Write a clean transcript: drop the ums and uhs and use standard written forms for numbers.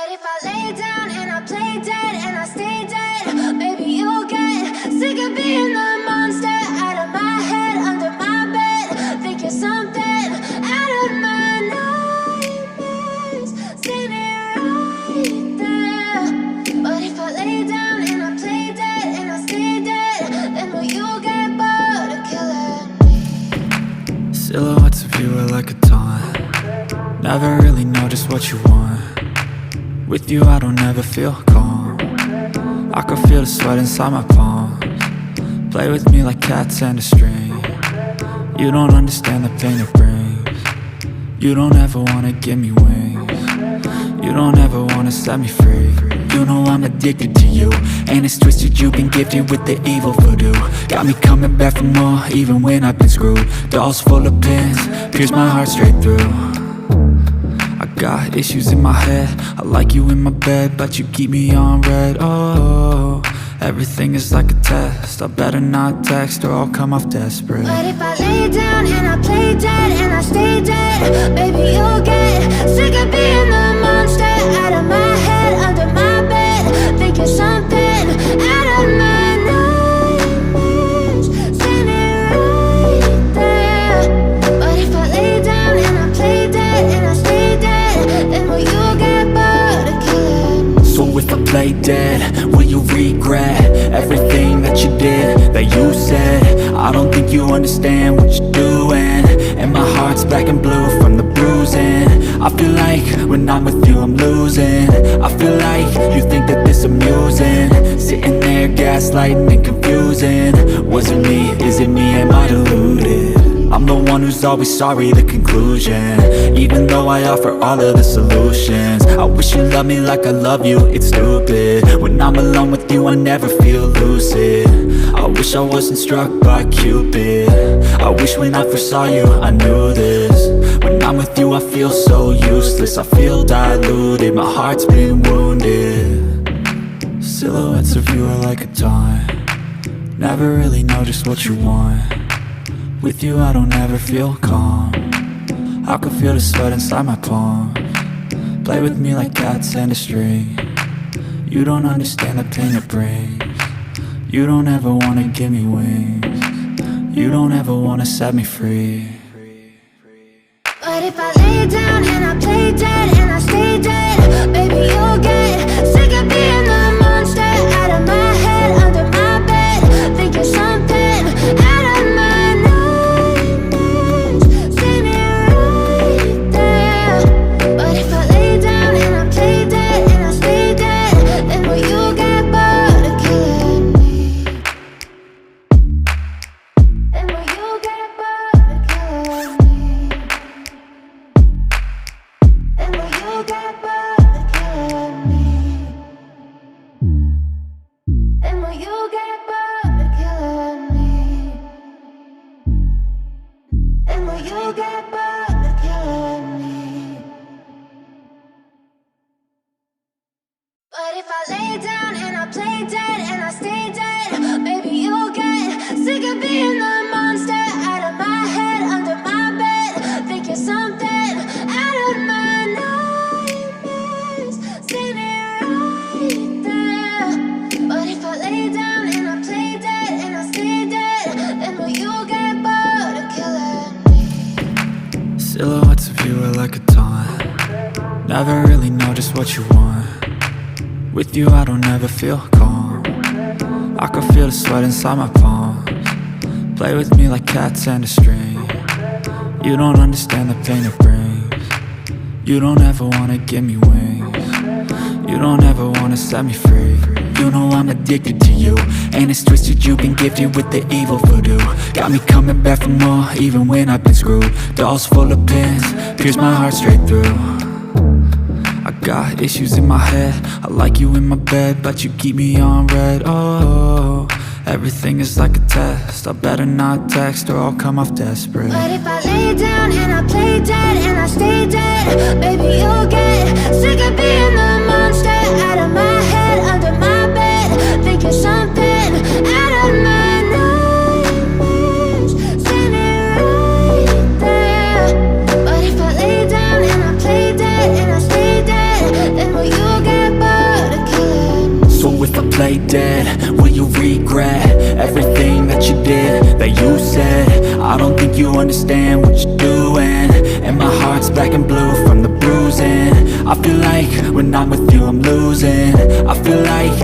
But if I lay down and I play dead and I stay dead, maybe you'll get sick of being the monster out of my head, under my bed. Think you're something out of my nightmares, standing right there. But if I lay down and I play dead and I stay dead, then will you get bored of killing me? Silhouettes of you are like a taunt. Never really know just what you want. With you I don't ever feel calm. I can feel the sweat inside my palms. Play with me like cats and a string. You don't understand the pain it brings. You don't ever wanna give me wings. You don't ever wanna set me free. You know I'm addicted to you, and it's twisted, you've been gifted with the evil voodoo. Got me coming back for more, even when I've been screwed. Dolls full of pins, pierce my heart straight through. I got issues in my head, I like you in my bed, but you keep me on red. Oh, everything is like a test. I better not text or I'll come off desperate. But if I lay down and I play dead and I stay dead, maybe you'll get sick of being the monster out of my head, under my bed. Think you're something out of my nightmares, standing right there. But if I lay down and I play dead and I stay dead, then will you get bored of killing me? So if I play dead, will you regret everything that you did, that you said? I don't think you understand what you're doing, and my heart's black and blue from the bruising. I feel like when I'm with you I'm losing. I feel like you think that this amusing, sitting there gaslighting and confusing. Was it me? Is it me? Am I deluded? I'm the one who's always sorry, the conclusion, even though I offer all of the solutions. I wish you loved me like I love you, it's stupid. When I'm alone with you I never feel lucid. I wish I wasn't struck by Cupid. I wish when I first saw you I knew this. When I'm with you I feel so useless, I feel diluted, my heart's been wounded. Silhouettes of you are like a taunt. Never really know just what you want. With you I don't ever feel calm. I can feel the sweat inside my palms. Play with me like cats and a string. You don't understand the pain it brings. You don't ever wanna give me wings. You don't ever wanna set me free. But if I lay down and I play dead and I stay dead, maybe you'll get sick of being the monster out of my head, under my bed. Think you're something out of my nightmares, standing right there. But if I lay down and I play dead and I stay dead, then will you get bored of killing me? Then will you get bored of killing me? Then will you get bored of killing me? Then will you get bored of killing me? Then will you get bored of killing me? But if I lay down and I play dead and I stay dead, maybe you'll get sick of being the monster out of my head, under my bed. Think you're something out of my nightmares, standing right there. But if I lay down and I play dead and I stay dead, then will you get bored of killing me? Silhouettes of you are like a taunt. Never really know just what you want. With you I don't ever feel calm. I can feel the sweat inside my palms. Play with me like cats and a string. You don't understand the pain it brings. You don't ever wanna give me wings. You don't ever wanna set me free. You know I'm addicted to you, and it's twisted, you've been gifted with the evil voodoo. Got me coming back for more, even when I've been screwed. Dolls full of pins, pierce my heart straight through. I got issues in my head, I like you in my bed, but you keep me on red. Oh, everything is like a test. I better not text or I'll come off desperate. But if I lay down and I play dead and I stay dead, maybe you'll get sick of being the monster out of my head, under my bed. Think you're something out of my nightmares, standing right there. But if I lay down and I play dead and I stay dead, then will you play dead? Will you regret everything that you did, that you said? I don't think you understand what you're doing, and my heart's black and blue from the bruising. I feel like when I'm with you I'm losing. I feel like